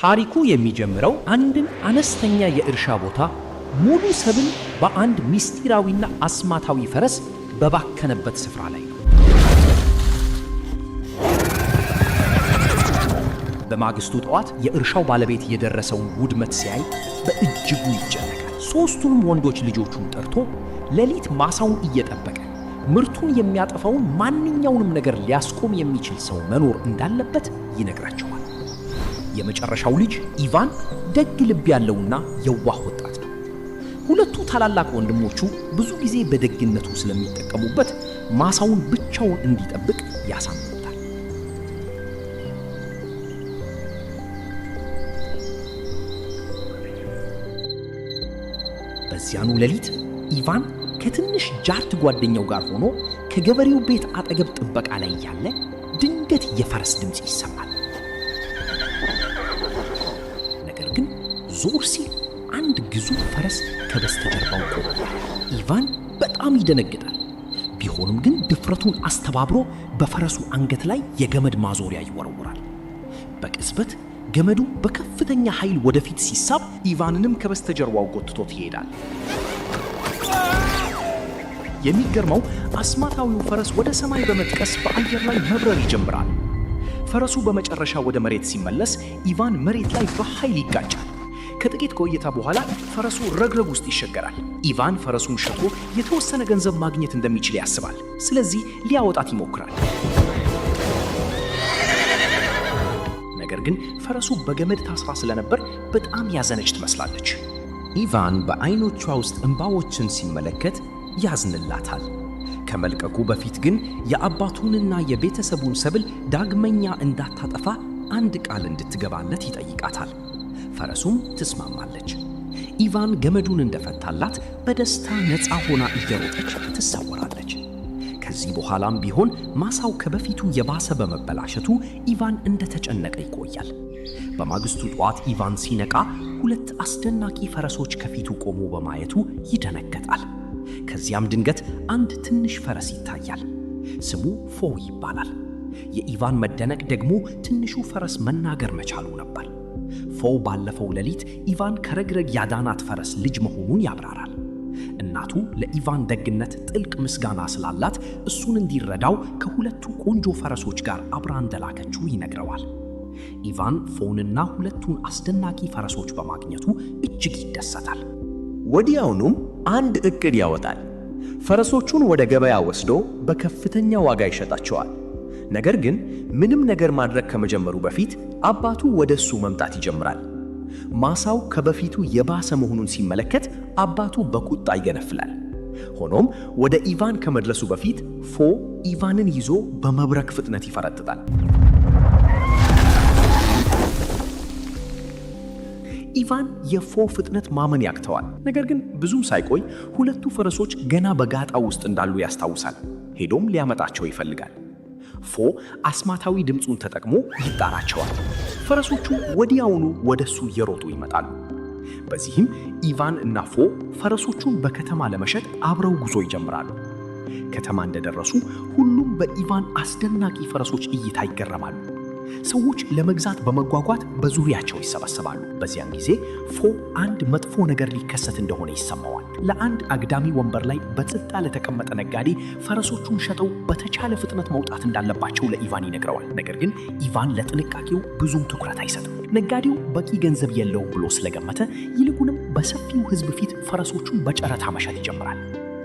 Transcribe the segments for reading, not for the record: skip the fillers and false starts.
ታሪኩ የሚጀምረው አንድን አነስተኛ የእርሻ ቦታ ሙሉ ሰብል በአንድ ሚስጢራዊና አስማታዊ ፈረስ በባከነበት ስፍራ ላይ ነው። በማግስቱ ጠዋት የእርሻው ባለቤት የደረሰውን ውድመት ሲያይ በእጅጉ ይጨነቃል። ሦስቱንም ወንዶች ልጆቹን ጠርቶ ሌሊት ማሳውን እየጠበቀ ምርቱን የሚያጠፋውን ማንኛውንም ነገር ሊያስቆም የሚችል ሰው መኖር እንዳለበት ይነግራቸዋል። የመጨረሻው ልጅ ኢቫን ደግ ልብ ያለውና የዋህ ወጣት ነው። ሁለቱ ታላላቅ ወንድሞቹ ብዙ ጊዜ በደግነቱ ስለሚጠቀሙበት ማሳውን ብቻውን እንዲጠብቅ ያሳምኑታል። በዚያኑ ሌሊት ኢቫን ከትንሽ ጃርት ጓደኛው ጋር ሆኖ ከገበሬው ቤት አጠገብ ጥበቃ ላይ ያለ ድንገት የፈረስ ድምፅ ይሰማል። ነገር ግን ዞር ሲል አንድ ግዙፍ ፈረስ ከበስተጀርባው ቆሟል። ኢቫን በጣም ይደነግጣል። ቢሆንም ግን ድፍረቱን አስተባብሮ በፈረሱ አንገት ላይ የገመድ ማዞሪያ ይወረውራል። በቅጽበት ገመዱ በከፍተኛ ኃይል ወደፊት ሲሳብ ኢቫንንም ከበስተጀርባው ጎትቶት ይሄዳል። የሚገርመው አስማታዊው ፈረስ ወደ ሰማይ በመጥቀስ በአየር ላይ መብረር ይጀምራል። ፈረሱ በመጨረሻ ወደ መሬት ሲመለስ ኢቫን መሬት ላይ በኃይል ይጋጫል። ከጥቂት ቆይታ በኋላ ፈረሱ ረግረግ ውስጥ ይሸገራል። ኢቫን ፈረሱን ሸጦ የተወሰነ ገንዘብ ማግኘት እንደሚችል ያስባል። ስለዚህ ሊያወጣት ይሞክራል። ነገር ግን ፈረሱ በገመድ ታስራ ስለነበር በጣም ያዘነች ትመስላለች። ኢቫን በዓይኖቿ ውስጥ እንባዎችን ሲመለከት ያዝንላታል። ከመልቀቁ በፊት ግን የአባቱንና የቤተሰቡን ሰብል ዳግመኛ እንዳታጠፋ አንድ ቃል እንድትገባለት ይጠይቃታል። ፈረሱም ትስማማለች። ኢቫን ገመዱን እንደፈታላት በደስታ ነፃ ሆና እየሮጠች ትሰወራለች። ከዚህ በኋላም ቢሆን ማሳው ከበፊቱ የባሰ በመበላሸቱ ኢቫን እንደተጨነቀ ይቆያል። በማግስቱ ጠዋት ኢቫን ሲነቃ ሁለት አስደናቂ ፈረሶች ከፊቱ ቆሞ በማየቱ ይደነገጣል። ከዚያም ድንገት አንድ ትንሽ ፈረስ ይታያል። ስሙ ፎ ይባላል። የኢቫን መደነቅ ደግሞ ትንሹ ፈረስ መናገር መቻሉ ነበር። ፎ ባለፈው ሌሊት ኢቫን ከረግረግ ያዳናት ፈረስ ልጅ መሆኑን ያብራራል። እናቱ ለኢቫን ደግነት ጥልቅ ምስጋና ስላላት እሱን እንዲረዳው ከሁለቱ ቆንጆ ፈረሶች ጋር አብራ እንደላከችው ይነግረዋል። ኢቫን ፎንና ሁለቱን አስደናቂ ፈረሶች በማግኘቱ እጅግ ይደሰታል። ወዲያውኑም አንድ ዕቅድ ያወጣል። ፈረሶቹን ወደ ገበያ ወስዶ በከፍተኛ ዋጋ ይሸጣቸዋል። ነገር ግን ምንም ነገር ማድረግ ከመጀመሩ በፊት አባቱ ወደ እሱ መምጣት ይጀምራል። ማሳው ከበፊቱ የባሰ መሆኑን ሲመለከት አባቱ በቁጣ ይገነፍላል። ሆኖም ወደ ኢቫን ከመድረሱ በፊት ፎ ኢቫንን ይዞ በመብረቅ ፍጥነት ይፈረጥጣል። ኢቫን የፎ ፍጥነት ማመን ያቅተዋል። ነገር ግን ብዙም ሳይቆይ ሁለቱ ፈረሶች ገና በጋጣው ውስጥ እንዳሉ ያስታውሳል። ሄዶም ሊያመጣቸው ይፈልጋል። ፎ አስማታዊ ድምፁን ተጠቅሞ ይጣራቸዋል። ፈረሶቹ ወዲያውኑ ወደሱ እየሮጡ ይመጣሉ። በዚህም ኢቫን እና ፎ ፈረሶቹን በከተማ ለመሸጥ አብረው ጉዞ ይጀምራሉ። ከተማ እንደደረሱ ሁሉም በኢቫን አስደናቂ ፈረሶች እይታ ይገረማሉ። ሰዎች ለመግዛት በመጓጓት በዙሪያቸው ይሰበሰባሉ። በዚያን ጊዜ ፎ አንድ መጥፎ ነገር ሊከሰት እንደሆነ ይሰማዋል። ለአንድ አግዳሚ ወንበር ላይ በጸጥታ ለተቀመጠ ነጋዴ ፈረሶቹን ሸጠው በተቻለ ፍጥነት መውጣት እንዳለባቸው ለኢቫን ይነግረዋል። ነገር ግን ኢቫን ለጥንቃቄው ብዙም ትኩረት አይሰጥም። ነጋዴው በቂ ገንዘብ የለውም ብሎ ስለገመተ ይልቁንም በሰፊው ሕዝብ ፊት ፈረሶቹን በጨረታ መሸጥ ይጀምራል።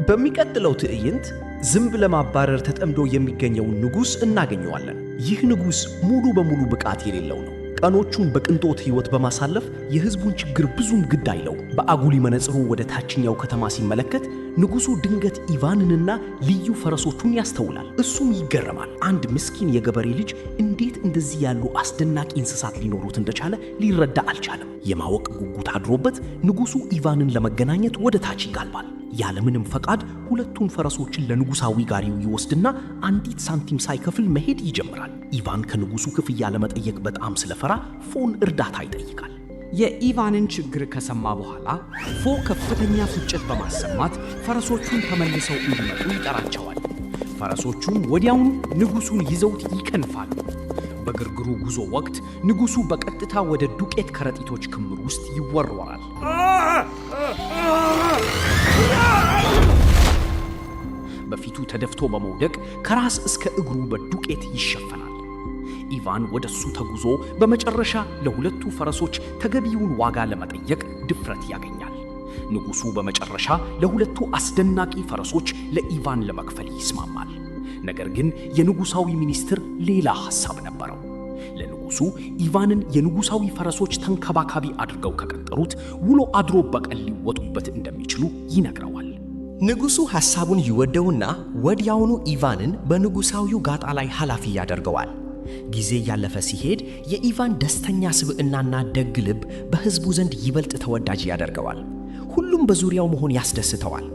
በሚቀጥለው ትዕይንት ዝንብ ለማባረር ተጠምዶ የሚገኘውን ንጉሥ እናገኘዋለን። ይህ ንጉሥ ሙሉ በሙሉ ብቃት የሌለው ነው። ቀኖቹን በቅንጦት ሕይወት በማሳለፍ የሕዝቡን ችግር ብዙም ግድ አይለው። በአጉሊ መነጽሩ ወደ ታችኛው ከተማ ሲመለከት ንጉሡ ድንገት ኢቫንንና ልዩ ፈረሶቹን ያስተውላል። እሱም ይገረማል። አንድ ምስኪን የገበሬ ልጅ እንዴት እንደዚህ ያሉ አስደናቂ እንስሳት ሊኖሩት እንደቻለ ሊረዳ አልቻለም። የማወቅ ጉጉት አድሮበት ንጉሡ ኢቫንን ለመገናኘት ወደ ታች ይጋልባል። ያለምንም ፈቃድ ሁለቱን ፈረሶችን ለንጉሳዊ ጋሪው ይወስድና አንዲት ሳንቲም ሳይከፍል መሄድ ይጀምራል። ኢቫን ከንጉሡ ክፍያ ለመጠየቅ በጣም ስለፈራ ፎን እርዳታ ይጠይቃል። የኢቫንን ችግር ከሰማ በኋላ ፎ ከፍተኛ ፍጭት በማሰማት ፈረሶቹን ተመልሰው እንዲመጡ ይጠራቸዋል። ፈረሶቹም ወዲያውኑ ንጉሡን ይዘውት ይከንፋሉ። በግርግሩ ጉዞ ወቅት ንጉሡ በቀጥታ ወደ ዱቄት ከረጢቶች ክምር ውስጥ ይወረወራል። በፊቱ ተደፍቶ በመውደቅ ከራስ እስከ እግሩ በዱቄት ይሸፈናል። ኢቫን ወደሱ ተጉዞ በመጨረሻ ለሁለቱ ፈረሶች ተገቢውን ዋጋ ለመጠየቅ ድፍረት ያገኛል። ንጉሡ በመጨረሻ ለሁለቱ አስደናቂ ፈረሶች ለኢቫን ለመክፈል ይስማማል። ነገር ግን የንጉሣዊ ሚኒስትር ሌላ ሐሳብ ነበረው። ለንጉሡ ኢቫንን የንጉሣዊ ፈረሶች ተንከባካቢ አድርገው ከቀጠሩት ውሎ አድሮ በቀል ሊወጡበት እንደሚችሉ ይነግረዋል። ንጉሡ ሐሳቡን ይወደውና ወዲያውኑ ኢቫንን በንጉሣዊው ጋጣ ላይ ኃላፊ ያደርገዋል። ጊዜ ያለፈ ሲሄድ የኢቫን ደስተኛ ስብዕናና ደግ ልብ በሕዝቡ ዘንድ ይበልጥ ተወዳጅ ያደርገዋል። ሁሉም በዙሪያው መሆን ያስደስተዋል።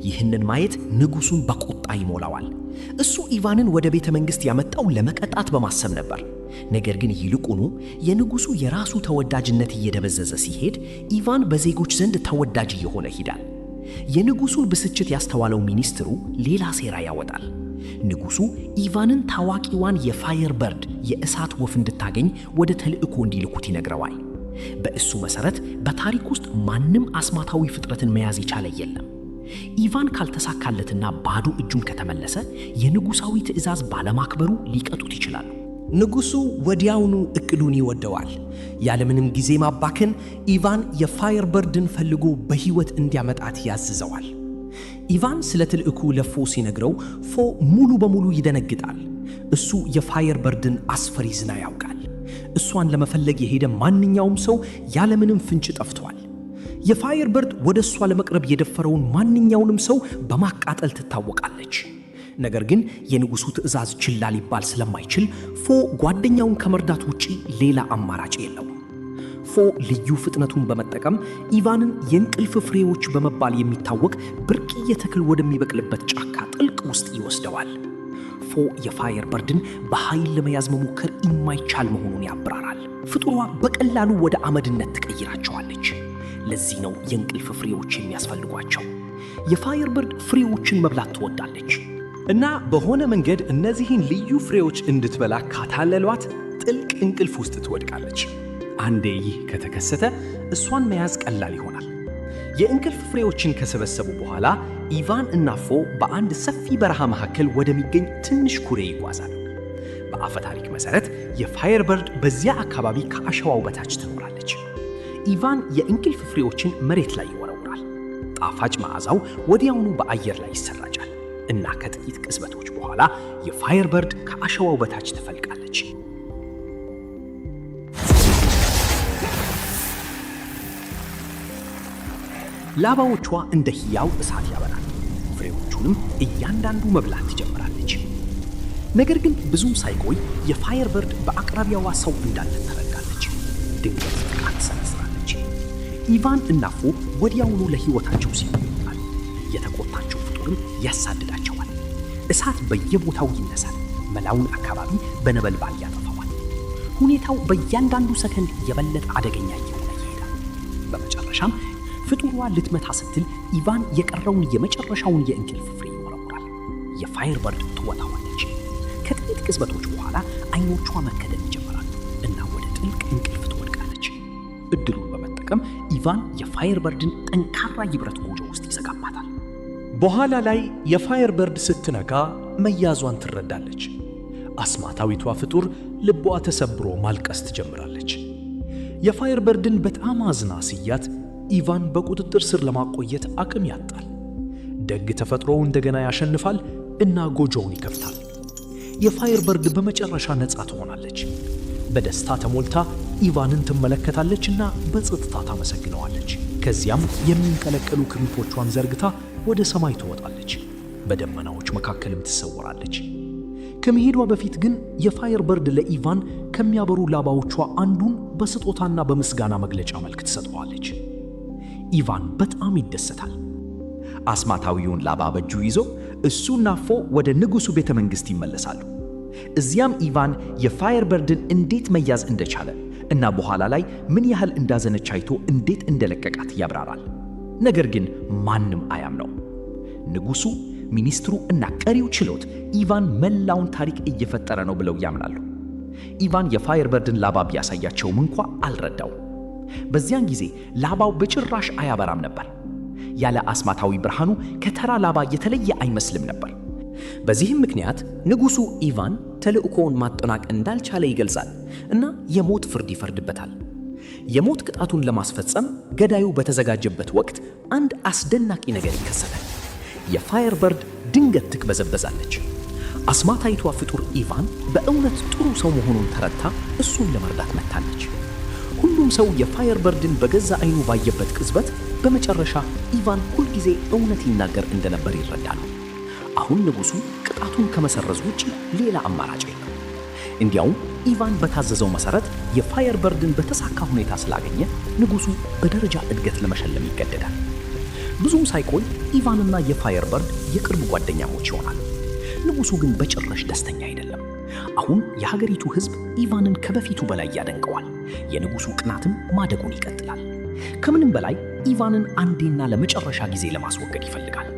ይህንን ማየት ንጉሡን በቁጣ ይሞላዋል። እሱ ኢቫንን ወደ ቤተ መንግሥት ያመጣው ለመቀጣት በማሰብ ነበር። ነገር ግን ይልቁኑ የንጉሡ የራሱ ተወዳጅነት እየደበዘዘ ሲሄድ ኢቫን በዜጎች ዘንድ ተወዳጅ እየሆነ ይሄዳል። የንጉሡን ብስጭት ያስተዋለው ሚኒስትሩ ሌላ ሴራ ያወጣል። ንጉሡ ኢቫንን ታዋቂዋን የፋየር በርድ የእሳት ወፍ እንድታገኝ ወደ ተልእኮ እንዲልኩት ይነግረዋል። በእሱ መሠረት በታሪክ ውስጥ ማንም አስማታዊ ፍጥረትን መያዝ የቻለ የለም። ኢቫን ካልተሳካለትና ባዶ እጁን ከተመለሰ የንጉሣዊ ትእዛዝ ባለማክበሩ ሊቀጡት ይችላሉ። ንጉሡ ወዲያውኑ እቅዱን ይወደዋል። ያለምንም ጊዜ ማባከን ኢቫን የፋየር በርድን ፈልጎ በሕይወት እንዲያመጣት ያዝዘዋል። ኢቫን ስለ ትልእኩ ለፎ ሲነግረው ፎ ሙሉ በሙሉ ይደነግጣል። እሱ የፋየር በርድን አስፈሪ ዝና ያውቃል። እሷን ለመፈለግ የሄደ ማንኛውም ሰው ያለምንም ፍንጭ ጠፍቷል። የፋየር በርድ ወደ እሷ ለመቅረብ የደፈረውን ማንኛውንም ሰው በማቃጠል ትታወቃለች። ነገር ግን የንጉሡ ትእዛዝ ችላ ሊባል ስለማይችል ፎ ጓደኛውን ከመርዳት ውጪ ሌላ አማራጭ የለው። ፎ ልዩ ፍጥነቱን በመጠቀም ኢቫንን የእንቅልፍ ፍሬዎች በመባል የሚታወቅ ብርቅዬ ተክል ወደሚበቅልበት ጫካ ጥልቅ ውስጥ ይወስደዋል። ፎ የፋየር በርድን በኃይል ለመያዝ መሞከር የማይቻል መሆኑን ያብራራል። ፍጡሯ በቀላሉ ወደ አመድነት ትቀይራቸዋለች። ለዚህ ነው የእንቅልፍ ፍሬዎች የሚያስፈልጓቸው። የፋየር በርድ ፍሬዎችን መብላት ትወዳለች እና በሆነ መንገድ እነዚህን ልዩ ፍሬዎች እንድትበላ ካታለሏት ጥልቅ እንቅልፍ ውስጥ ትወድቃለች። አንዴ ይህ ከተከሰተ እሷን መያዝ ቀላል ይሆናል። የእንቅልፍ ፍሬዎችን ከሰበሰቡ በኋላ ኢቫን እና ፎ በአንድ ሰፊ በረሃ መካከል ወደሚገኝ ትንሽ ኩሬ ይጓዛል። በአፈ ታሪክ መሠረት የፋየር በርድ በዚያ አካባቢ ከአሸዋው በታች ትኖራለች። ኢቫን የእንቅልፍ ፍሬዎችን መሬት ላይ ይወረውራል። ጣፋጭ መዓዛው ወዲያውኑ በአየር ላይ ይሰራጫል እና ከጥቂት ቅጽበቶች በኋላ የፋየር በርድ ከአሸዋው በታች ትፈልቃለች። ላባዎቿ እንደ ሕያው እሳት ያበራል። ፍሬዎቹንም እያንዳንዱ መብላት ትጀምራለች። ነገር ግን ብዙም ሳይቆይ የፋየር በርድ በአቅራቢያዋ ሰው እንዳለ ትረዳለች። ድንገት ጥቃት ትሰነዝራለች። ኢቫን እና ፎ ወዲያውኑ ለሕይወታቸው ሲሉ ይወጣል። የተቆጣቸው ፍጡርም ያሳድዳቸዋል። እሳት በየቦታው ይነሳል። መላውን አካባቢ በነበልባል ያጠፋዋል። ሁኔታው በእያንዳንዱ ሰከንድ የበለጠ አደገኛ እየሆነ ይሄዳል። በመጨረሻም ፍጡሯ ልትመታ ስትል ኢቫን የቀረውን የመጨረሻውን የእንቅልፍ ፍሬ ይወረውራል። የፋየር በርድ ትወጣዋለች። ከጥቂት ቅጽበቶች በኋላ አይኖቿ መከደን ይጀምራሉ እና ወደ ጥልቅ እንቅልፍ ትወድቃለች። እድሉን በመጠቀም ኢቫን የፋየር በርድን ጠንካራ የብረት ጎጆ ውስጥ ይዘጋባታል። በኋላ ላይ የፋየር በርድ ስትነቃ መያዟን ትረዳለች። አስማታዊቷ ፍጡር ልቧ ተሰብሮ ማልቀስ ትጀምራለች። የፋየር በርድን በጣም አዝና ሲያት ኢቫን በቁጥጥር ስር ለማቆየት አቅም ያጣል። ደግ ተፈጥሮው እንደገና ያሸንፋል እና ጎጆውን ይከፍታል። የፋየር በርድ በመጨረሻ ነፃ ትሆናለች። በደስታ ተሞልታ ኢቫንን ትመለከታለች እና በጸጥታ ታመሰግነዋለች። ከዚያም የሚንቀለቀሉ ክንፎቿን ዘርግታ ወደ ሰማይ ትወጣለች። በደመናዎች መካከልም ትሰወራለች። ከመሄዷ በፊት ግን የፋየር በርድ ለኢቫን ከሚያበሩ ላባዎቿ አንዱን በስጦታና በምስጋና መግለጫ መልክ ትሰጠዋለች። ኢቫን በጣም ይደሰታል። አስማታዊውን ላባ በእጁ ይዞ እሱና ፎ ወደ ንጉሡ ቤተ መንግሥት ይመለሳሉ። እዚያም ኢቫን የፋየር በርድን እንዴት መያዝ እንደቻለ እና በኋላ ላይ ምን ያህል እንዳዘነች አይቶ እንዴት እንደለቀቃት ያብራራል። ነገር ግን ማንም አያምነው። ንጉሡ፣ ሚኒስትሩ እና ቀሪው ችሎት ኢቫን መላውን ታሪክ እየፈጠረ ነው ብለው ያምናሉ። ኢቫን የፋየርበርድን ላባ ቢያሳያቸውም እንኳ አልረዳው። በዚያን ጊዜ ላባው በጭራሽ አያበራም ነበር። ያለ አስማታዊ ብርሃኑ ከተራ ላባ የተለየ አይመስልም ነበር። በዚህም ምክንያት ንጉሡ ኢቫን ተልእኮውን ማጠናቅ እንዳልቻለ ይገልጻል እና የሞት ፍርድ ይፈርድበታል። የሞት ቅጣቱን ለማስፈጸም ገዳዩ በተዘጋጀበት ወቅት አንድ አስደናቂ ነገር ይከሰታል። የፋየርበርድ ድንገት ትቅበዘበዛለች። አስማታዊቷ ፍጡር ኢቫን በእውነት ጥሩ ሰው መሆኑን ተረድታ እሱን ለመርዳት መጥታለች። ሁሉም ሰው የፋየርበርድን በገዛ አይኑ ባየበት ቅጽበት በመጨረሻ ኢቫን ሁልጊዜ እውነት ይናገር እንደነበር ይረዳሉ። አሁን ንጉሡ ቅጣቱን ከመሰረዝ ውጪ ሌላ አማራጭ የለም። እንዲያውም ኢቫን በታዘዘው መሰረት የፋየርበርድን በተሳካ ሁኔታ ስላገኘ ንጉሡ በደረጃ እድገት ለመሸለም ይገደዳል። ብዙም ሳይቆይ ኢቫንና የፋየርበርድ የቅርብ ጓደኛሞች ይሆናሉ። ንጉሡ ግን በጭራሽ ደስተኛ አይደለም። አሁን የሀገሪቱ ሕዝብ ኢቫንን ከበፊቱ በላይ ያደንቀዋል። የንጉሡ ቅናትም ማደጉን ይቀጥላል። ከምንም በላይ ኢቫንን አንዴና ለመጨረሻ ጊዜ ለማስወገድ ይፈልጋል።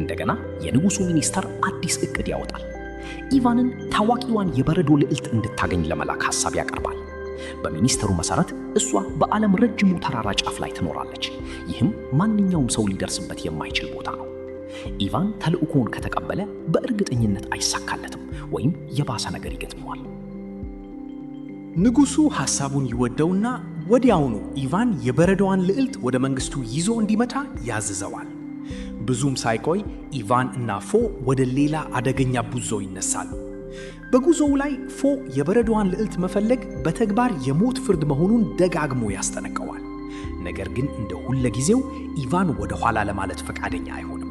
እንደገና የንጉሡ ሚኒስተር አዲስ ዕቅድ ያወጣል። ኢቫንን ታዋቂዋን የበረዶ ልዕልት እንድታገኝ ለመላክ ሐሳብ ያቀርባል። በሚኒስተሩ መሠረት እሷ በዓለም ረጅሙ ተራራ ጫፍ ላይ ትኖራለች። ይህም ማንኛውም ሰው ሊደርስበት የማይችል ቦታ ነው። ኢቫን ተልእኮውን ከተቀበለ በእርግጠኝነት አይሳካለትም ወይም የባሰ ነገር ይገጥመዋል። ንጉሡ ሐሳቡን ይወደውና ወዲያውኑ ኢቫን የበረዶዋን ልዕልት ወደ መንግሥቱ ይዞ እንዲመታ ያዝዘዋል። ብዙም ሳይቆይ ኢቫን እና ፎ ወደ ሌላ አደገኛ ጉዞ ይነሳሉ። በጉዞው ላይ ፎ የበረዶዋን ልዕልት መፈለግ በተግባር የሞት ፍርድ መሆኑን ደጋግሞ ያስጠነቀዋል። ነገር ግን እንደ ሁልጊዜው ኢቫን ወደ ኋላ ለማለት ፈቃደኛ አይሆንም።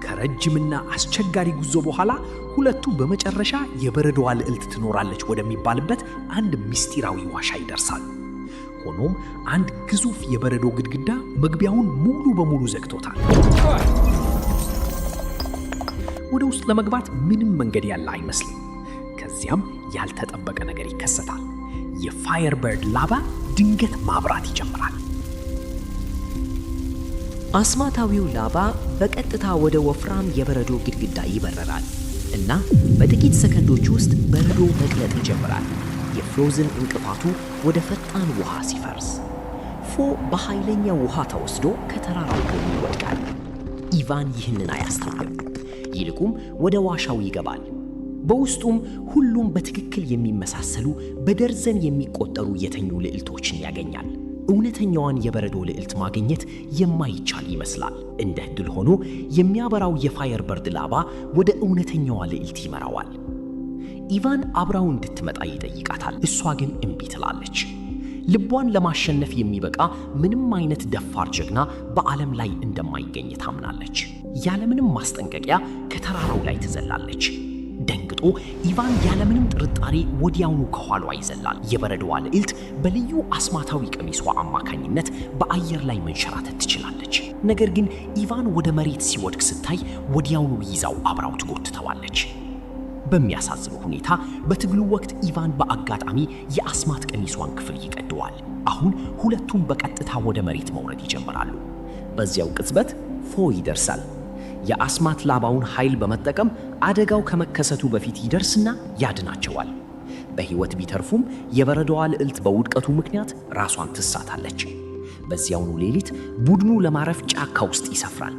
ከረጅምና አስቸጋሪ ጉዞ በኋላ ሁለቱ በመጨረሻ የበረዶዋ ልዕልት ትኖራለች ወደሚባልበት አንድ ምስጢራዊ ዋሻ ይደርሳሉ። ሆኖም አንድ ግዙፍ የበረዶ ግድግዳ መግቢያውን ሙሉ በሙሉ ዘግቶታል። ወደ ውስጥ ለመግባት ምንም መንገድ ያለ አይመስልም። ከዚያም ያልተጠበቀ ነገር ይከሰታል። የፋየርበርድ ላባ ድንገት ማብራት ይጀምራል። አስማታዊው ላባ በቀጥታ ወደ ወፍራም የበረዶ ግድግዳ ይበረራል እና በጥቂት ሰከንዶች ውስጥ በረዶ መቅለጥ ይጀምራል። የፍሮዝን እንቅፋቱ ወደ ፈጣን ውሃ ሲፈርስ ፎ በኃይለኛ ውሃ ተወስዶ ከተራራው ጎን ይወድቃል። ኢቫን ይህንን አያስተውልም። ይልቁም ወደ ዋሻው ይገባል። በውስጡም ሁሉም በትክክል የሚመሳሰሉ በደርዘን የሚቆጠሩ የተኙ ልዕልቶችን ያገኛል። እውነተኛዋን የበረዶ ልዕልት ማግኘት የማይቻል ይመስላል። እንደ ዕድል ሆኖ የሚያበራው የፋየርበርድ ላባ ወደ እውነተኛዋ ልዕልት ይመራዋል። ኢቫን አብራው እንድትመጣ ይጠይቃታል። እሷ ግን እምቢ ትላለች። ልቧን ለማሸነፍ የሚበቃ ምንም አይነት ደፋር ጀግና በዓለም ላይ እንደማይገኝ ታምናለች። ያለምንም ማስጠንቀቂያ ከተራራው ላይ ትዘላለች። ደንግጦ ኢቫን ያለምንም ጥርጣሬ ወዲያውኑ ከኋሏ ይዘላል። የበረዶዋ ልዕልት በልዩ አስማታዊ ቀሚሷ አማካኝነት በአየር ላይ መንሸራተት ትችላለች። ነገር ግን ኢቫን ወደ መሬት ሲወድቅ ስታይ ወዲያውኑ ይዛው አብራው ትጎትተዋለች። በሚያሳዝነው ሁኔታ በትግሉ ወቅት ኢቫን በአጋጣሚ የአስማት ቀሚሷን ክፍል ይቀደዋል። አሁን ሁለቱም በቀጥታ ወደ መሬት መውረድ ይጀምራሉ። በዚያው ቅጽበት ፎ ይደርሳል። የአስማት ላባውን ኃይል በመጠቀም አደጋው ከመከሰቱ በፊት ይደርስና ያድናቸዋል። በሕይወት ቢተርፉም የበረዶዋ ልዕልት በውድቀቱ ምክንያት ራሷን ትሳታለች። በዚያውኑ ሌሊት ቡድኑ ለማረፍ ጫካ ውስጥ ይሰፍራል።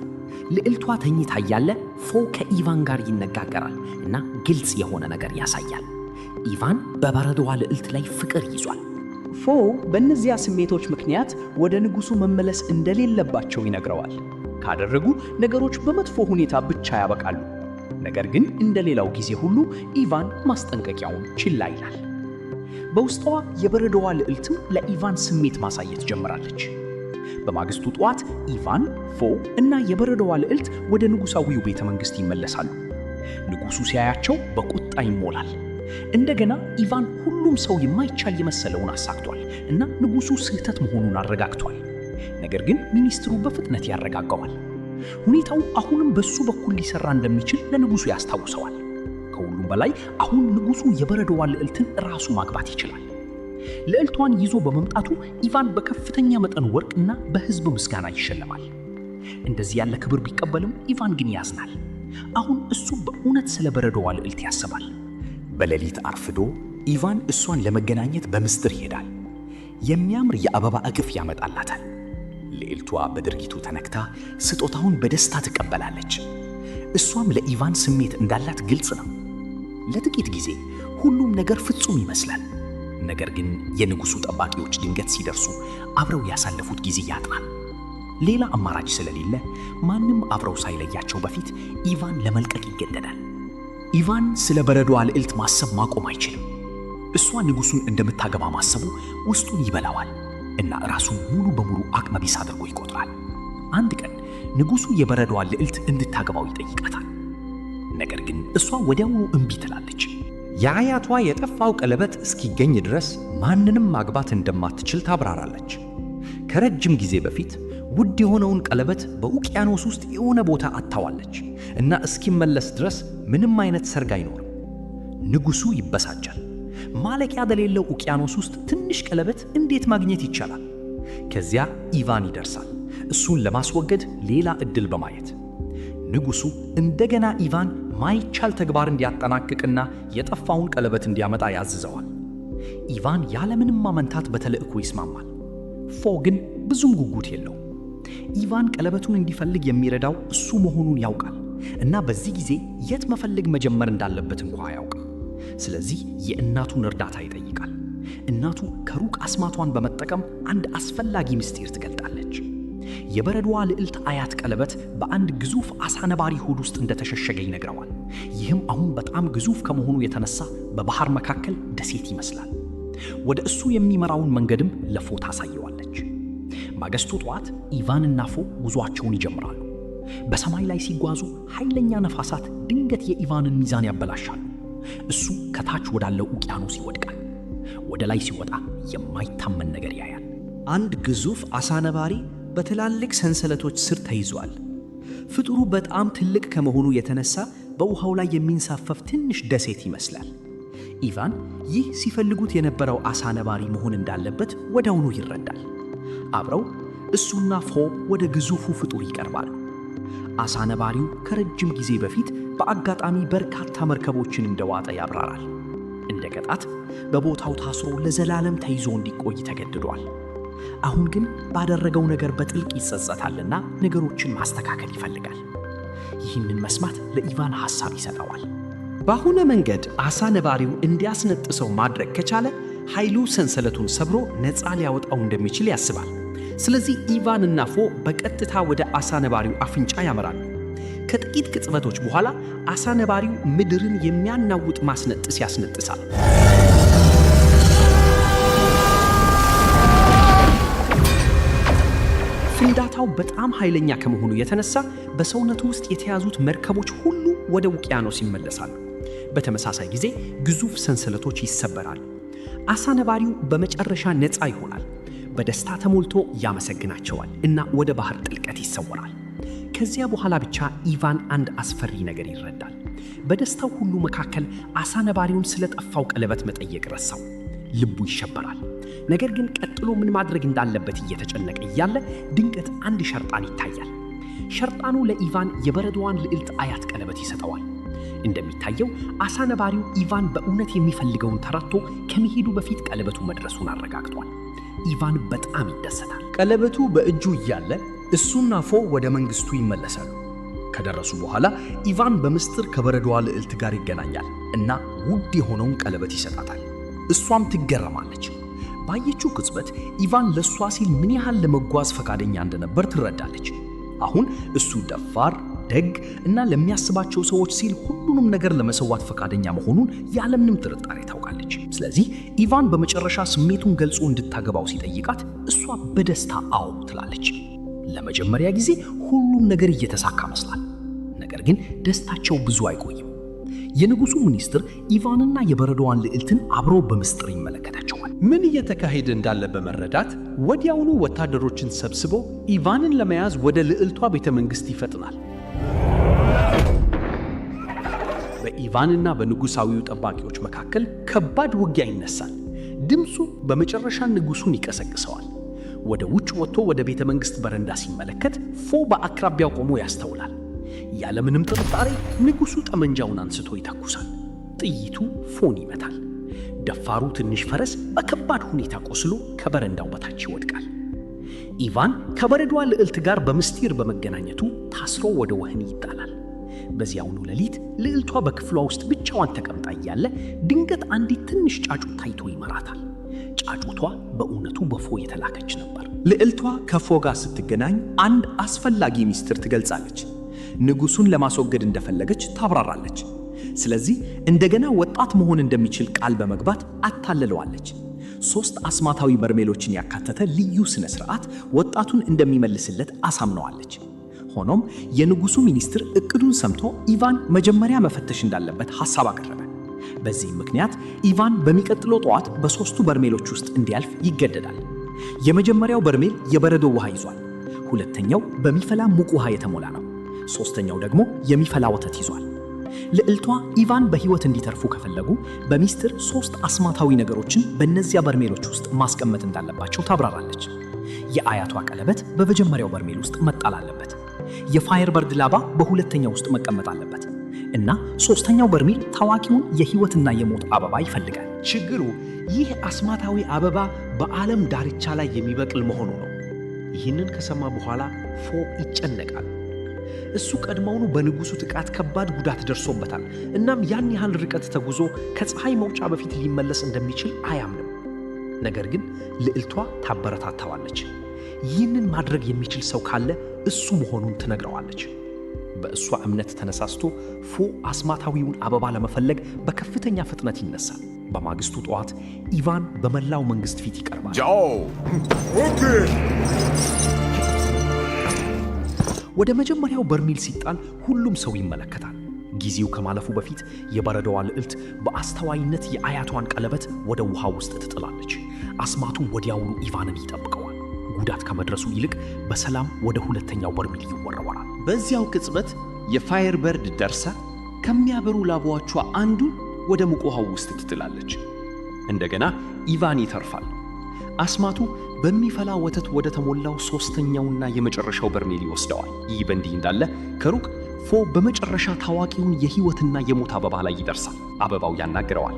ልዕልቷ ተኝታ እያለ ፎ ከኢቫን ጋር ይነጋገራል እና ግልጽ የሆነ ነገር ያሳያል። ኢቫን በበረዶዋ ልዕልት ላይ ፍቅር ይዟል። ፎ በእነዚያ ስሜቶች ምክንያት ወደ ንጉሡ መመለስ እንደሌለባቸው ይነግረዋል። ካደረጉ ነገሮች በመጥፎ ሁኔታ ብቻ ያበቃሉ። ነገር ግን እንደሌላው ጊዜ ሁሉ ኢቫን ማስጠንቀቂያውን ችላ ይላል። በውስጧ የበረዶዋ ልዕልትም ለኢቫን ስሜት ማሳየት ጀምራለች። በማግስቱ ጠዋት ኢቫን፣ ፎ እና የበረዶዋ ልዕልት ወደ ንጉሣዊው ቤተ መንግሥት ይመለሳሉ። ንጉሡ ሲያያቸው በቁጣ ይሞላል። እንደገና ኢቫን ሁሉም ሰው የማይቻል የመሰለውን አሳክቷል እና ንጉሡ ስህተት መሆኑን አረጋግቷል። ነገር ግን ሚኒስትሩ በፍጥነት ያረጋጋዋል። ሁኔታው አሁንም በሱ በኩል ሊሰራ እንደሚችል ለንጉሡ ያስታውሰዋል። ከሁሉም በላይ አሁን ንጉሡ የበረዶዋ ልዕልትን ራሱ ማግባት ይችላል። ልዕልቷን ይዞ በመምጣቱ ኢቫን በከፍተኛ መጠን ወርቅና በሕዝብ ምስጋና ይሸለማል። እንደዚህ ያለ ክብር ቢቀበልም ኢቫን ግን ያዝናል። አሁን እሱ በእውነት ስለ በረዶዋ ልዕልት ያስባል። በሌሊት አርፍዶ ኢቫን እሷን ለመገናኘት በምስጢር ይሄዳል። የሚያምር የአበባ እቅፍ ያመጣላታል። ልዕልቷ በድርጊቱ ተነክታ ስጦታውን በደስታ ትቀበላለች። እሷም ለኢቫን ስሜት እንዳላት ግልጽ ነው። ለጥቂት ጊዜ ሁሉም ነገር ፍጹም ይመስላል። ነገር ግን የንጉሡ ጠባቂዎች ድንገት ሲደርሱ አብረው ያሳለፉት ጊዜ ያጥራል። ሌላ አማራጭ ስለሌለ ማንም አብረው ሳይለያቸው በፊት ኢቫን ለመልቀቅ ይገደዳል። ኢቫን ስለ በረዶዋ ልዕልት ማሰብ ማቆም አይችልም። እሷ ንጉሡን እንደምታገባ ማሰቡ ውስጡን ይበላዋል እና ራሱን ሙሉ በሙሉ አቅመ ቢስ አድርጎ ይቆጥራል። አንድ ቀን ንጉሡ የበረዶዋን ልዕልት እንድታገባው ይጠይቃታል። ነገር ግን እሷ ወዲያውኑ እምቢ ትላለች። የአያቷ የጠፋው ቀለበት እስኪገኝ ድረስ ማንንም ማግባት እንደማትችል ታብራራለች። ከረጅም ጊዜ በፊት ውድ የሆነውን ቀለበት በውቅያኖስ ውስጥ የሆነ ቦታ አጥታዋለች እና እስኪመለስ ድረስ ምንም አይነት ሰርግ አይኖርም። ንጉሡ ይበሳጫል። ማለቂያ በሌለው ውቅያኖስ ውስጥ ትንሽ ቀለበት እንዴት ማግኘት ይቻላል? ከዚያ ኢቫን ይደርሳል፣ እሱን ለማስወገድ ሌላ ዕድል በማየት ንጉሡ እንደገና ኢቫን ማይቻል ተግባር እንዲያጠናቅቅና የጠፋውን ቀለበት እንዲያመጣ ያዝዘዋል። ኢቫን ያለምንም ማመንታት በተልእኮ ይስማማል። ፎ ግን ብዙም ጉጉት የለውም። ኢቫን ቀለበቱን እንዲፈልግ የሚረዳው እሱ መሆኑን ያውቃል እና በዚህ ጊዜ የት መፈለግ መጀመር እንዳለበት እንኳ አያውቅም። ስለዚህ የእናቱን እርዳታ ይጠይቃል። እናቱ ከሩቅ አስማቷን በመጠቀም አንድ አስፈላጊ ምስጢር ትገልጣለች። የበረዶዋ ልዕልት አያት ቀለበት በአንድ ግዙፍ አሳ ነባሪ ሆድ ውስጥ እንደተሸሸገ ይነግረዋል። ይህም አሁን በጣም ግዙፍ ከመሆኑ የተነሳ በባህር መካከል ደሴት ይመስላል። ወደ እሱ የሚመራውን መንገድም ለፎ ታሳየዋለች። ማግስቱ ጠዋት ኢቫንና ፎ ጉዟቸውን ይጀምራሉ። በሰማይ ላይ ሲጓዙ ኃይለኛ ነፋሳት ድንገት የኢቫንን ሚዛን ያበላሻሉ። እሱ ከታች ወዳለው ውቅያኖስ ይወድቃል። ወደ ላይ ሲወጣ የማይታመን ነገር ያያል። አንድ ግዙፍ አሳ ነባሪ በትላልቅ ሰንሰለቶች ስር ተይዟል። ፍጡሩ በጣም ትልቅ ከመሆኑ የተነሳ በውሃው ላይ የሚንሳፈፍ ትንሽ ደሴት ይመስላል። ኢቫን ይህ ሲፈልጉት የነበረው አሳ ነባሪ መሆን እንዳለበት ወዲያውኑ ይረዳል። አብረው እሱና ፎ ወደ ግዙፉ ፍጡር ይቀርባሉ። አሳ ነባሪው ከረጅም ጊዜ በፊት በአጋጣሚ በርካታ መርከቦችን እንደዋጠ ያብራራል። እንደ ቅጣት በቦታው ታስሮ ለዘላለም ተይዞ እንዲቆይ ተገድዷል። አሁን ግን ባደረገው ነገር በጥልቅ ይጸጸታልና ነገሮችን ማስተካከል ይፈልጋል። ይህንን መስማት ለኢቫን ሐሳብ ይሰጠዋል። በአሁነ መንገድ አሳ ነባሪው እንዲያስነጥሰው ማድረግ ከቻለ ኃይሉ ሰንሰለቱን ሰብሮ ነፃ ሊያወጣው እንደሚችል ያስባል። ስለዚህ ኢቫን እና ፎ በቀጥታ ወደ አሳ ነባሪው አፍንጫ ያመራሉ። ከጥቂት ቅጽበቶች በኋላ አሳ ነባሪው ምድርን የሚያናውጥ ማስነጥስ ያስነጥሳል። ፍንዳታው በጣም ኃይለኛ ከመሆኑ የተነሳ በሰውነቱ ውስጥ የተያዙት መርከቦች ሁሉ ወደ ውቅያኖስ ይመለሳሉ። በተመሳሳይ ጊዜ ግዙፍ ሰንሰለቶች ይሰበራሉ። አሳ ነባሪው በመጨረሻ ነፃ ይሆናል። በደስታ ተሞልቶ ያመሰግናቸዋል እና ወደ ባህር ጥልቀት ይሰወራል። ከዚያ በኋላ ብቻ ኢቫን አንድ አስፈሪ ነገር ይረዳል። በደስታው ሁሉ መካከል አሳ ነባሪውን ስለጠፋው ቀለበት መጠየቅ ረሳው። ልቡ ይሸበራል። ነገር ግን ቀጥሎ ምን ማድረግ እንዳለበት እየተጨነቀ እያለ ድንገት አንድ ሸርጣን ይታያል። ሸርጣኑ ለኢቫን የበረዶዋን ልዕልት አያት ቀለበት ይሰጠዋል። እንደሚታየው አሳ ነባሪው ኢቫን በእውነት የሚፈልገውን ተረድቶ ከመሄዱ በፊት ቀለበቱ መድረሱን አረጋግጧል። ኢቫን በጣም ይደሰታል። ቀለበቱ በእጁ እያለ እሱና ፎ ወደ መንግስቱ ይመለሳሉ። ከደረሱ በኋላ ኢቫን በምስጢር ከበረዶዋ ልዕልት ጋር ይገናኛል እና ውድ የሆነውን ቀለበት ይሰጣታል። እሷም ትገረማለች። ባየችው ቅጽበት ኢቫን ለሷ ሲል ምን ያህል ለመጓዝ ፈቃደኛ እንደነበር ትረዳለች። አሁን እሱ ደፋር፣ ደግ እና ለሚያስባቸው ሰዎች ሲል ሁሉንም ነገር ለመሰዋት ፈቃደኛ መሆኑን ያለምንም ጥርጣሬ ታውቃለች። ስለዚህ ኢቫን በመጨረሻ ስሜቱን ገልጾ እንድታገባው ሲጠይቃት እሷ በደስታ አዎ ትላለች። ለመጀመሪያ ጊዜ ሁሉም ነገር እየተሳካ መስላል። ነገር ግን ደስታቸው ብዙ አይቆይም። የንጉሱ ሚኒስትር ኢቫንና የበረዶዋን ልዕልትን አብሮ በምስጢር ይመለከታቸዋል። ምን እየተካሄደ እንዳለ በመረዳት ወዲያውኑ ወታደሮችን ሰብስቦ ኢቫንን ለመያዝ ወደ ልዕልቷ ቤተ መንግሥት ይፈጥናል። በኢቫንና በንጉሳዊው ጠባቂዎች መካከል ከባድ ውጊያ ይነሳል። ድምፁ በመጨረሻ ንጉሱን ይቀሰቅሰዋል። ወደ ውጭ ወጥቶ ወደ ቤተ መንግሥት በረንዳ ሲመለከት ፎ በአቅራቢያው ቆሞ ያስተውላል። ያለምንም ጥርጣሬ ንጉሱ ጠመንጃውን አንስቶ ይተኩሳል። ጥይቱ ፎን ይመታል። ደፋሩ ትንሽ ፈረስ በከባድ ሁኔታ ቆስሎ ከበረንዳው በታች ይወድቃል። ኢቫን ከበረዷ ልዕልት ጋር በምስጢር በመገናኘቱ ታስሮ ወደ ወህኒ ይጣላል። በዚያውኑ ሌሊት ልዕልቷ በክፍሏ ውስጥ ብቻዋን ተቀምጣ እያለ ድንገት አንዲት ትንሽ ጫጩት ታይቶ ይመራታል። ጫጩቷ በእውነቱ በፎ የተላከች ነበር። ልዕልቷ ከፎ ጋር ስትገናኝ አንድ አስፈላጊ ሚስጥር ትገልጻለች። ንጉሱን ለማስወገድ እንደፈለገች ታብራራለች። ስለዚህ እንደገና ወጣት መሆን እንደሚችል ቃል በመግባት አታልለዋለች። 3 አስማታዊ በርሜሎችን ያካተተ ልዩ ስነ ስርዓት ወጣቱን እንደሚመልስለት አሳምነዋለች። ሆኖም የንጉሱ ሚኒስትር እቅዱን ሰምቶ ኢቫን መጀመሪያ መፈተሽ እንዳለበት ሐሳብ አቀረበ። በዚህም ምክንያት ኢቫን በሚቀጥለው ጠዋት በ3ቱ በርሜሎች ውስጥ እንዲያልፍ ይገደዳል። የመጀመሪያው በርሜል የበረዶ ውሃ ይዟል። ሁለተኛው በሚፈላ ሙቅ ውሃ የተሞላ ነው። ሶስተኛው ደግሞ የሚፈላ ወተት ይዟል። ልዕልቷ ኢቫን በሕይወት እንዲተርፉ ከፈለጉ በሚስጥር 3 አስማታዊ ነገሮችን በእነዚያ በርሜሎች ውስጥ ማስቀመጥ እንዳለባቸው ታብራራለች። የአያቷ ቀለበት በመጀመሪያው በርሜል ውስጥ መጣል አለበት። የፋየርበርድ ላባ በሁለተኛው ውስጥ መቀመጥ አለበት እና 3ኛው በርሜል ታዋቂውን የሕይወትና የሞት አበባ ይፈልጋል። ችግሩ ይህ አስማታዊ አበባ በዓለም ዳርቻ ላይ የሚበቅል መሆኑ ነው። ይህንን ከሰማ በኋላ ፎ ይጨነቃል። እሱ ቀድሞውኑ በንጉሱ ጥቃት ከባድ ጉዳት ደርሶበታል። እናም ያን ያህል ርቀት ተጉዞ ከፀሐይ መውጫ በፊት ሊመለስ እንደሚችል አያምንም። ነገር ግን ልዕልቷ ታበረታታዋለች። ይህንን ማድረግ የሚችል ሰው ካለ እሱ መሆኑን ትነግረዋለች። በእሷ እምነት ተነሳስቶ ፎ አስማታዊውን አበባ ለመፈለግ በከፍተኛ ፍጥነት ይነሳል። በማግስቱ ጠዋት ኢቫን በመላው መንግስት ፊት ይቀርባል። ወደ መጀመሪያው በርሜል ሲጣል ሁሉም ሰው ይመለከታል። ጊዜው ከማለፉ በፊት የበረዶዋ ልዕልት በአስተዋይነት የአያቷን ቀለበት ወደ ውሃ ውስጥ ትጥላለች። አስማቱ ወዲያውኑ ኢቫንን ይጠብቀዋል። ጉዳት ከመድረሱ ይልቅ በሰላም ወደ ሁለተኛው በርሜል ይወረወራል። በዚያው ቅጽበት የፋየርበርድ ደርሳ ከሚያበሩ ላባዎቿ አንዱን ወደ ሙቅ ውሃው ውስጥ ትጥላለች። እንደገና ኢቫን ይተርፋል። አስማቱ በሚፈላ ወተት ወደ ተሞላው 3ኛውና የመጨረሻው በርሜል ይወስደዋል። ይህ በእንዲህ እንዳለ ከሩቅ ፎ በመጨረሻ ታዋቂውን የሕይወትና የሞት አበባ ላይ ይደርሳል። አበባው ያናግረዋል።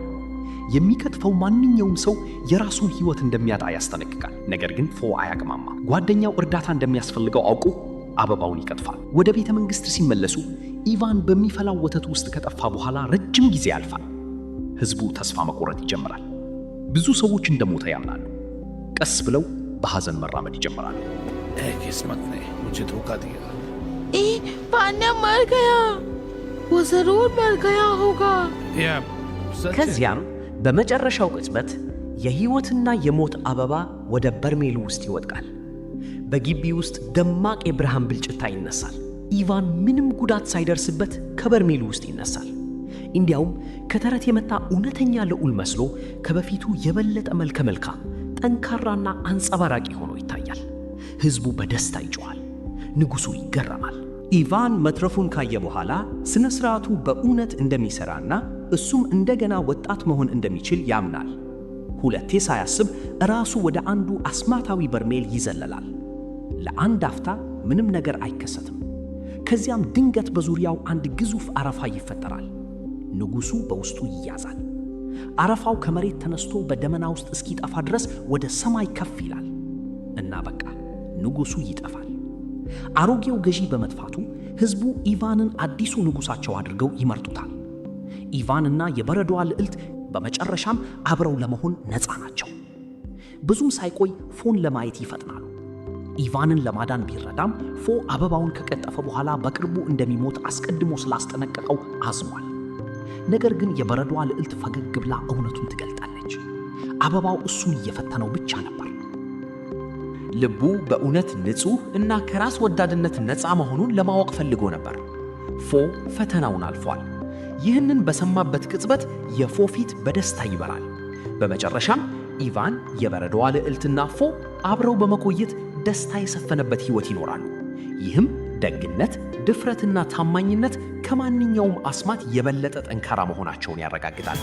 የሚከትፈው ማንኛውም ሰው የራሱን ሕይወት እንደሚያጣ ያስጠነቅቃል። ነገር ግን ፎ አያቅማማ። ጓደኛው እርዳታ እንደሚያስፈልገው አውቁ አበባውን ይቀጥፋል። ወደ ቤተ መንግሥት ሲመለሱ ኢቫን በሚፈላው ወተት ውስጥ ከጠፋ በኋላ ረጅም ጊዜ ያልፋል። ሕዝቡ ተስፋ መቆረጥ ይጀምራል። ብዙ ሰዎች እንደሞተ ያምናሉ። ቀስ ብለው በሐዘን መራመድ ይጀምራሉ። किस्मत ने मुझे धोखा दिया। पान्या मर गया, वो जरूर मर गया होगा। ከዚያም በመጨረሻው ቅጽበት የሕይወትና የሞት አበባ ወደ በርሜሉ ውስጥ ይወድቃል። በግቢ ውስጥ ደማቅ የብርሃን ብልጭታ ይነሳል። ኢቫን ምንም ጉዳት ሳይደርስበት ከበርሜሉ ውስጥ ይነሳል። እንዲያውም ከተረት የመጣ እውነተኛ ልዑል መስሎ ከበፊቱ የበለጠ መልከ መልካም፣ ጠንካራና አንጸባራቂ ሆኖ ይታያል። ሕዝቡ በደስታ ይጮኻል። ንጉሡ ይገረማል። ኢቫን መትረፉን ካየ በኋላ ሥነ ሥርዓቱ በእውነት እንደሚሠራና እሱም እንደገና ወጣት መሆን እንደሚችል ያምናል። ሁለቴ ሳያስብ ራሱ ወደ አንዱ አስማታዊ በርሜል ይዘለላል። ለአንድ አፍታ ምንም ነገር አይከሰትም። ከዚያም ድንገት በዙሪያው አንድ ግዙፍ አረፋ ይፈጠራል። ንጉሡ በውስጡ ይያዛል። አረፋው ከመሬት ተነስቶ በደመና ውስጥ እስኪጠፋ ድረስ ወደ ሰማይ ከፍ ይላል እና በቃ ንጉሡ ይጠፋል። አሮጌው ገዢ በመጥፋቱ ሕዝቡ ኢቫንን አዲሱ ንጉሣቸው አድርገው ይመርጡታል። ኢቫንና የበረዶዋ ልዕልት በመጨረሻም አብረው ለመሆን ነፃ ናቸው። ብዙም ሳይቆይ ፎን ለማየት ይፈጥናሉ። ኢቫንን ለማዳን ቢረዳም ፎ አበባውን ከቀጠፈ በኋላ በቅርቡ እንደሚሞት አስቀድሞ ስላስጠነቀቀው አዝኗል። ነገር ግን የበረዶዋ ልዕልት ፈገግ ብላ እውነቱን ትገልጣለች። አበባው እሱን እየፈተነው ብቻ ነበር። ልቡ በእውነት ንጹሕ እና ከራስ ወዳድነት ነፃ መሆኑን ለማወቅ ፈልጎ ነበር። ፎ ፈተናውን አልፏል። ይህንን በሰማበት ቅጽበት የፎ ፊት በደስታ ይበራል። በመጨረሻም ኢቫን፣ የበረዶዋ ልዕልትና ፎ አብረው በመቆየት ደስታ የሰፈነበት ሕይወት ይኖራሉ። ይህም ደግነት፣ ድፍረትና ታማኝነት ከማንኛውም አስማት የበለጠ ጠንካራ መሆናቸውን ያረጋግጣል።